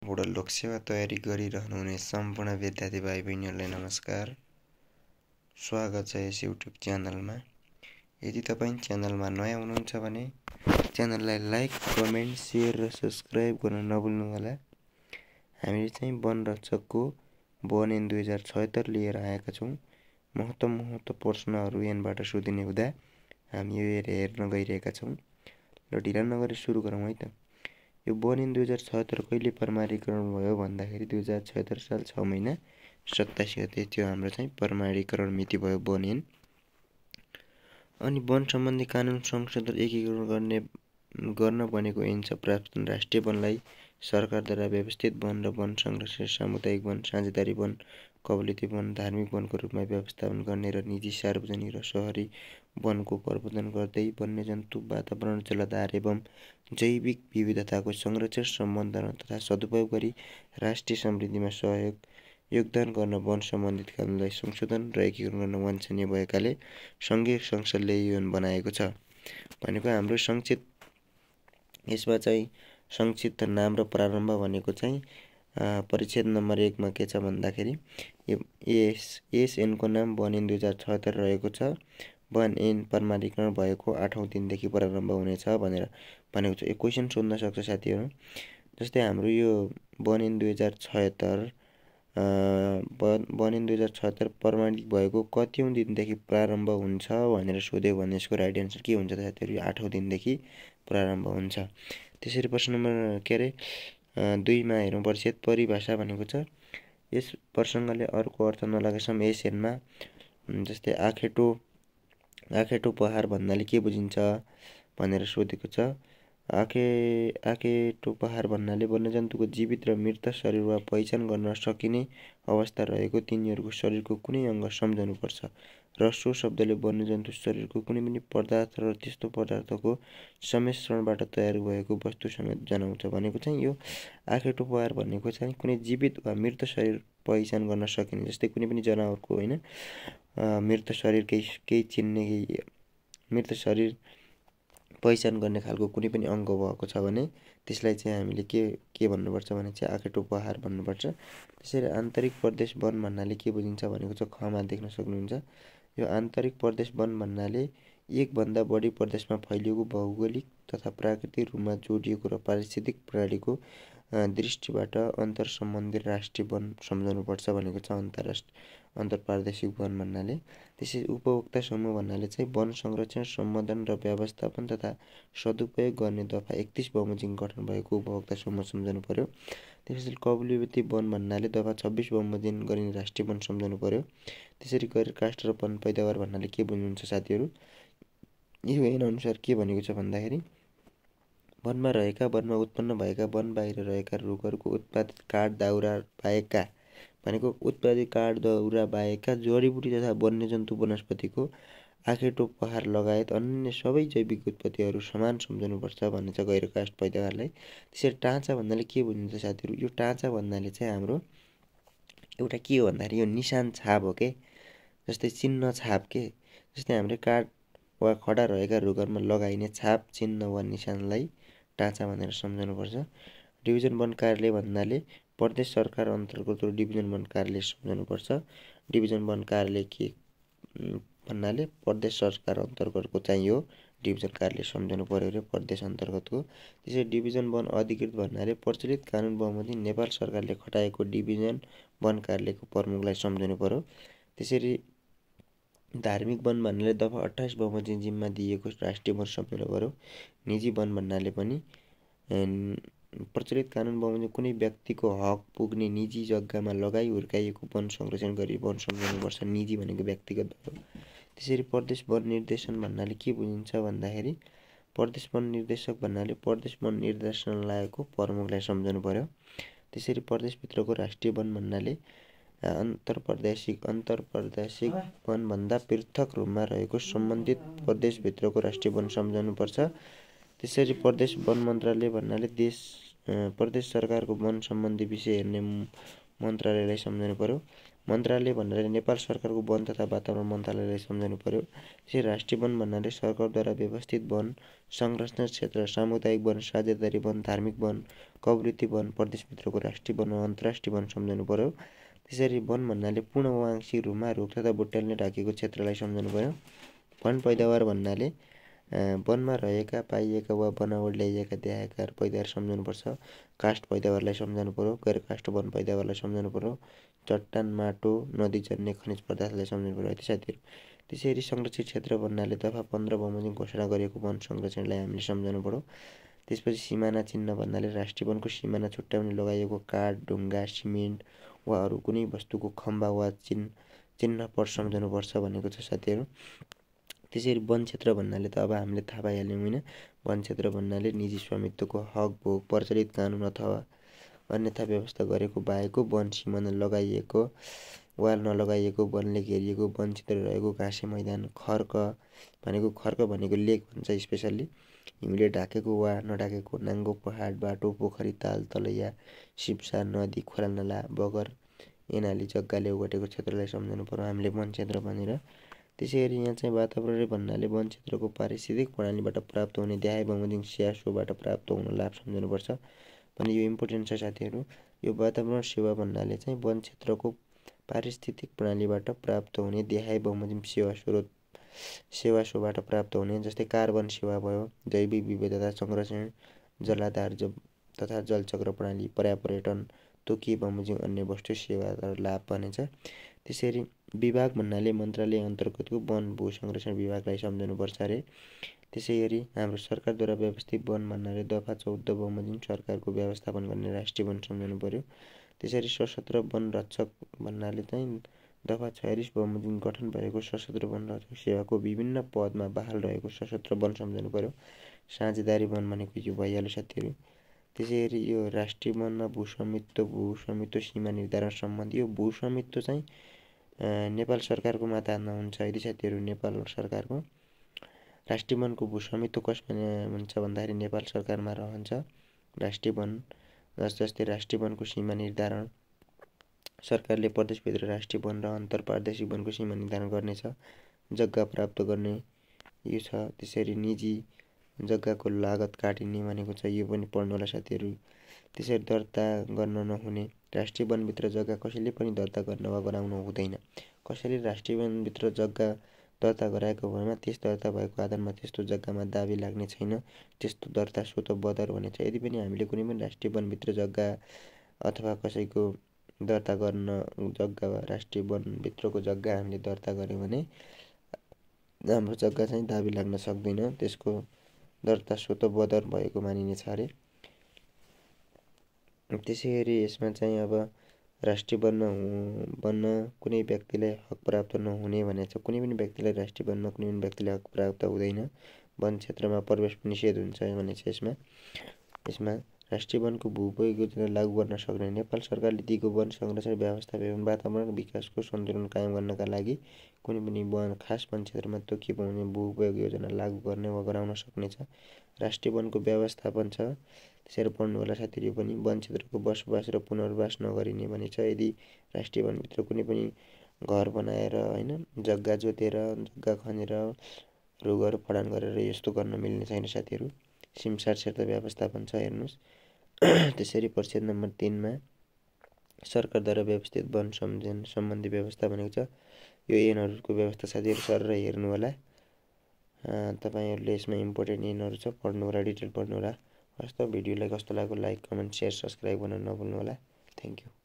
बाट लोकसेवा तयारी गरिरहनुहुने सम्पूर्ण विद्यार्थी भाइ बहिनीहरूलाई नमस्कार। स्वागत छ यस युट्युब च्यानलमा। यदि तपाईँ च्यानलमा नयाँ हुनुहुन्छ भने च्यानललाई लाइक, कमेन्ट, सेयर र सब्स्क्राइब गर्न नभुल्नुहोला। हामीले चाहिँ वनरक्षकको वन 2076 लिएर आएका छौँ। महत्त्व प्रश्नहरू यहाँबाट सोधिने हुँदा हामी यो हेर्न गइरहेका छौँ। ल ढिला नगरी सुरु गरौँ है त। यो वन 2076 कहिले प्रमाणीकरण भयो भन्दाखेरि 2076 साल 6 महिना 27 गते त्यो हाम्रो चाहिँ प्रमाणीकरण मिति भयो वन। अनि वन सम्बन्धी कानुन संशोधन एकीकरण गर्न बनेको ऐन छ प्रावधान। राष्ट्रिय वनलाई सरकारद्वारा व्यवस्थित वन र वन संरक्षण, सामुदायिक वन, साझेदारी वन, कबलिती वन, धार्मिक वनको रूपमा व्यवस्थापन गर्ने र निजी, सार्वजनिक र शहरी वनको प्रबन्धन गर्दै वन्यजन्तु, वातावरण, जलाधार एवं जैविक विविधताको संरक्षण, सम्वर्धन तथा सदुपयोग गरी राष्ट्रिय समृद्धिमा योगदान गर्न वन सम्बन्धित कानुनलाई संशोधन र एकीकरण गर्न वाञ्छनीय भएकाले सङ्घीय संसदले यो ऐन बनाएको छ। भनेको हाम्रो यसमा चाहिँ संक्षिप्त नाम र प्रारम्भ भनेको चाहिँ परिच्छेद नम्बर 1 मा के छ भन्दाखेरि यस ऐनको नाम वन 2076 रहेको छ। वन ऐन प्रमाणीकरण भएको 8औं दिनदेखि प्रारम्भ हुनेछ भनेर भनेको छ। एक क्वेसन सोध्न सक्छ साथीहरू। जस्तै हाम्रो यो वन 2076 प्रमाणित भएको कतिौं दिनदेखि प्रारम्भ हुन्छ भनेर सोध्यो भने यसको राइट एन्सर के हुन्छ त साथीहरू? 8औं दिनदेखि प्रारम्भ हुन्छ। त्यसरी प्रश्न नम्बर 2 मा हेरौँ। परिच्छेद परिभाषा भनेको छ यस प्रसङ्गले अर्को अर्थ नलागेसम्म यस ऐनमा जस्तै आँखेटो पहाड भन्नाले के बुझिन्छ भनेर सोधेको छ। आँखेटो पहाड भन्नाले वन्यजन्तुको जीवित र मृत शरीर वा पहिचान गर्न सकिने अवस्था रहेको तिनीहरूको शरीरको कुनै अङ्ग सम्झनुपर्छ र सो शब्दले वन्यजन्तु शरीरको कुनै पनि पदार्थ र त्यस्तो पदार्थको सम्मिश्रणबाट तयार भएको वस्तु समेत जनाउँछ। भनेको चाहिँ यो आँखेटो पहाड भनेको चाहिँ कुनै जीवित वा मृत शरीर पहिचान गर्न सकिने, जस्तै कुनै पनि जनावरको होइन मृत शरीर केही चिन्ने, मृत शरीर पहिचान गर्ने खालको कुनै पनि अङ्ग भएको छ भने त्यसलाई चाहिँ हामीले के भन्नुपर्छ भने चाहिँ आँखेटो पहाड भन्नुपर्छ। त्यसरी आन्तरिक प्रदेश वन भन्नाले के बुझिन्छ भनेको छ खमा देख्न सक्नुहुन्छ। यो आन्तरिक प्रदेश वन भन्नाले एकभन्दा बढी प्रदेशमा फैलिएको भौगोलिक तथा प्राकृतिक रूपमा जोडिएको र पारिस्थितिक प्रणालीको दृष्टिबाट अन्तर्सम्बन्धित राष्ट्रिय वन सम्झनुपर्छ भनेको छ अन्तर्प्रादेशिक वन भन्नाले। त्यसै उपभोक्ता समूह भन्नाले चाहिँ वन संरक्षण, सम्वर्धन र व्यवस्थापन तथा सदुपयोग गर्ने दफा 31 बमोजिम गठन भएको उपभोक्ता समूह सम्झनु पर्यो। त्यसैले कबलिती वन भन्नाले दफा 26 बमोजिम गरिने राष्ट्रिय वन सम्झनु पर्यो। त्यसरी गरेर काष्ठ र वन पैदावार भन्नाले के बुझ्नुहुन्छ साथीहरू? यो ऐन अनुसार के भनेको छ भन्दाखेरि वनमा रहेका, वनमा उत्पन्न भएका, वन बाहिर रहेका रुखहरूको उत्पादित काठ दाउरा बाहेकका भनेको उत्पादित काठ दाउरा बाहेकका जडीबुटी तथा वन्यजन्तु वनस्पतिको आँखेटो पहाड लगायत अन्य सबै जैविक उत्पत्तिहरू समान सम्झनुपर्छ भन्ने छ गैर काष्ठ पैदावारलाई। त्यसरी टाँचा भन्नाले के बुझिन्छ साथीहरू? यो टाँचा भन्नाले चाहिँ हाम्रो एउटा के हो भन्दाखेरि यो निशान छाप हो के, जस्तै चिन्ह छाप के। जस्तै हाम्रो काठ वा खडा रहेका रुखहरूमा लगाइने छाप, चिन्ह वा निशानलाई टाँचा भनेर सम्झनुपर्छ। डिभिजन वन कार्यालय भन्नाले प्रदेश सरकार अन्तर्गत डिभिजन वन कार्यालय सम्झनुपर्छ। डिभिजन वन कार्यालय के भन्नाले प्रदेश सरकार अन्तर्गतको चाहिँ यो डिभिजन कार्यालय सम्झनु पर्यो रे प्रदेश अन्तर्गतको। त्यसै डिभिजन वन अधिकृत भन्नाले प्रचलित कानुन बमोजिम नेपाल सरकारले खटाएको डिभिजन वन कार्यालयको प्रमुखलाई सम्झनु पर्यो। त्यसरी धार्मिक वन भन्नाले दफा 28 बमोजिम जिम्मा दिएको राष्ट्रिय वन सम्झनु पर्यो। निजी वन भन्नाले पनि प्रचलित कानुन बमोजिम कुनै व्यक्तिको हक पुग्ने निजी जग्गामा लगाई हुर्काइएको वन संरक्षण गरी वन सम्झनुपर्छ। निजी भनेको व्यक्तिगत भयो। त्यसरी प्रदेश वन निर्देशन भन्नाले के बुझिन्छ भन्दाखेरि प्रदेश वन निर्देशक भन्नाले प्रदेश वन निर्देशनालयको प्रमुखलाई सम्झनु पर्यो। त्यसरी प्रदेशभित्रको राष्ट्रिय वन भन्नाले अन्तर्प्रादेशिक वनभन्दा पृथक रूपमा रहेको सम्बन्धित प्रदेशभित्रको राष्ट्रिय वन सम्झनुपर्छ। त्यसरी प्रदेश वन मन्त्रालय भन्नाले प्रदेश सरकारको वन सम्बन्धी विषय हेर्ने मन्त्रालयलाई सम्झनु पर्यो। मन्त्रालय भन्नाले नेपाल सरकारको वन तथा वातावरण मन्त्रालयलाई सम्झनु पर्यो। त्यसै राष्ट्रिय वन भन्नाले सरकारद्वारा व्यवस्थित वन, संरक्षण क्षेत्र, सामुदायिक वन, साझेदारी वन, धार्मिक वन, कवृत्ति वन, प्रदेशभित्रको राष्ट्रिय वन वा अन्तर्राष्ट्रिय वन सम्झनु पर्यो। त्यसरी वन भन्नाले पूर्ण वा आंशिक रूपमा रुख तथा बुट्यालले ढाकिएको क्षेत्रलाई सम्झनु पर्यो। वन पैदावार भन्नाले वनमा रहेका, पाइएका वा बनावट ल्याइएका देखाएका पैदावार सम्झनुपर्छ। काष्ठ पैदावारलाई सम्झनु पर्यो। गैर काष्ठ वन पैदावारलाई सम्झनु पर्यो। चट्टान, माटो, नदी जन्य खनिज पदार्थलाई सम्झनु पर्यो है साथीहरू। त्यसरी संरक्षित क्षेत्र भन्नाले दफा 15 बमोजिम घोषणा गरिएको वन संरक्षणलाई हामीले सम्झनु पर्यो। त्यसपछि सिमाना चिन्ह भन्नाले राष्ट्रिय वनको सिमाना छुट्याउने लगाइएको काठ, ढुङ्गा, सिमेन्ट वा अरू कुनै वस्तुको खम्बा वा चिन्ह पर सम्झनुपर्छ भनेको छ साथीहरू। त्यसरी वन क्षेत्र भन्नाले त अब हामीले थाहा पाइहाल्यौँ होइन। वन क्षेत्र भन्नाले निजी स्वामित्वको हक भोग, प्रचलित कानुन अथवा अन्यथा व्यवस्था गरेको बाहेकको वन सिमाना लगाइएको वा नलगाइएको, वनले घेरिएको, वनचित्र रहेको घाँसे मैदान, खर्क भनेको लेक भन्छ स्पेसल्ली, हिउँले ढाकेको वा नढाकेको नाङ्गो पहाड, बाटो, पोखरी, ताल, तलैया, सिप्सा, नदी, खोलानाला, बगर, एनाली, जग्गाले ओगटेको क्षेत्रलाई सम्झनु पर्यो हामीले वन क्षेत्र भनेर। त्यसैगरी यहाँ चाहिँ वातावरण भन्नाले वन क्षेत्रको पारिस्थितिक प्रणालीबाट प्राप्त हुने देहाय बमोजिम सेवाबाट प्राप्त हुन लाभ सम्झनुपर्छ भने यो इम्पोर्टेन्ट छ साथीहरू। यो वातावरण सेवा भन्नाले चाहिँ वन क्षेत्रको पारिस्थितिक प्रणालीबाट प्राप्त हुने देहाय बमोजिम सेवाबाट प्राप्त हुने, जस्तै कार्बन सेवा भयो, जैविक विविधता संरक्षण, जलाधार तथा जलचक्र प्रणाली, पर्यापर्यटन, तोकी बमोजिम अन्य वस्तु सेवा र लाभ भनिन्छ। त्यसरी विभाग भन्नाले मन्त्रालय अन्तर्गतको वन भू संरक्षण विभागलाई सम्झनुपर्छ अरे। त्यसैगरी हाम्रो सरकारद्वारा व्यवस्थित वन भन्नाले दफा 14 बमोजिम सरकारको व्यवस्थापन गर्ने राष्ट्रिय वन सम्झनु पर्यो। त्यसरी सशस्त्र वन रक्षक भन्नाले चाहिँ दफा 46 बमोजिम गठन भएको सशस्त्र वन रक्षक सेवाको विभिन्न पदमा बहाल रहेको सशस्त्र वन सम्झनु पर्यो। साझेदारी वन भनेको यो भइहाल्यो साथीहरू। त्यसैगरी यो राष्ट्रिय वनमा भूस्वामित्व सीमा निर्धारण सम्बन्धी, यो भूस्वामित्व चाहिँ नेपाल सरकारको माताहतमा हुन्छ है साथीहरू। नेपाल सरकारको राष्ट्रिय वनको भूस्वामित्व कसमा हुन्छ भन्दाखेरि नेपाल सरकारमा रहन्छ राष्ट्रिय वन। जस्तै राष्ट्रिय वनको सीमा निर्धारण सरकारले प्रदेशभित्र राष्ट्रिय वन र अन्तर प्रादेशिक वनको सीमा निर्धारण गर्नेछ, जग्गा प्राप्त गर्ने यो छ। त्यसरी निजी जग्गाको लागत काटिने भनेको छ, यो पनि पढ्नु होला साथीहरू। त्यसरी दर्ता गर्न नहुने, राष्ट्रिय वनभित्र जग्गा कसैले पनि दर्ता गर्न वा गराउन हुँदैन। कसैले राष्ट्रिय वनभित्र जग्गा दर्ता गराएको भएमा त्यस दर्ता भएको आधारमा त्यस्तो जग्गामा दाबी लाग्ने छैन, त्यस्तो दर्ता स्वत बदर भनेछ। यदि पनि हामीले कुनै पनि राष्ट्रिय वनभित्र जग्गा अथवा कसैको दर्ता गर्न जग्गा राष्ट्रिय वनभित्रको जग्गा हामीले दर्ता गऱ्यौँ भने हाम्रो जग्गा चाहिँ दाबी लाग्न सक्दैन, त्यसको दर्ता स्वत बदर भएको मानिनेछ अरे। त्यसैगरी यसमा चाहिँ अब राष्ट्रिय वनमा कुनै व्यक्तिलाई हक प्राप्त नहुने भनेको छ। कुनै पनि व्यक्तिलाई राष्ट्रिय वनमा कुनै पनि व्यक्तिलाई हक प्राप्त हुँदैन। वन क्षेत्रमा प्रवेश निषेध हुन्छ भनेको छ। यसमा राष्ट्रिय वनको भूउपयोग योजना लागू गर्न सक्ने, नेपाल सरकारले दिएको वन संरक्षण व्यवस्था एवं वातावरण विकासको सन्तुलन कायम गर्नका लागि कुनै पनि खास वन क्षेत्रमा तोकिने भूउपयोग योजना लागू गर्ने वा गराउन सक्नेछ। राष्ट्रिय वनको व्यवस्थापन छ, त्यसरी पढ्नु होला साथीहरू पनि। वन क्षेत्रको बसोबास र पुनर्वास नगरिने भनेछ। यदि राष्ट्रिय वनभित्र कुनै पनि घर बनाएर होइन, जग्गा जोतेर, जग्गा खनेर, रुखहरू फडान गरेर यस्तो गर्न मिल्ने छैन साथीहरू। सिमसार क्षेत्र व्यवस्थापन छ, हेर्नुहोस्। त्यसरी परिच्छेद नम्बर 3 मा सरकारद्वारा व्यवस्थित वन सम्बन्धी व्यवस्था भनेको छ। यो ऐनहरूको व्यवस्था साथीहरू सर हेर्नु होला। तपाईँहरूले यसमा इम्पोर्टेन्ट ऐनहरू छ, पढ्नु होला, डिटेल पढ्नु होला। हस् त, भिडियोलाई कस्तो लाग्यो लाइक, कमेन्ट, सेयर, सब्सक्राइब गर्न नभुल्नु होला। Thank you.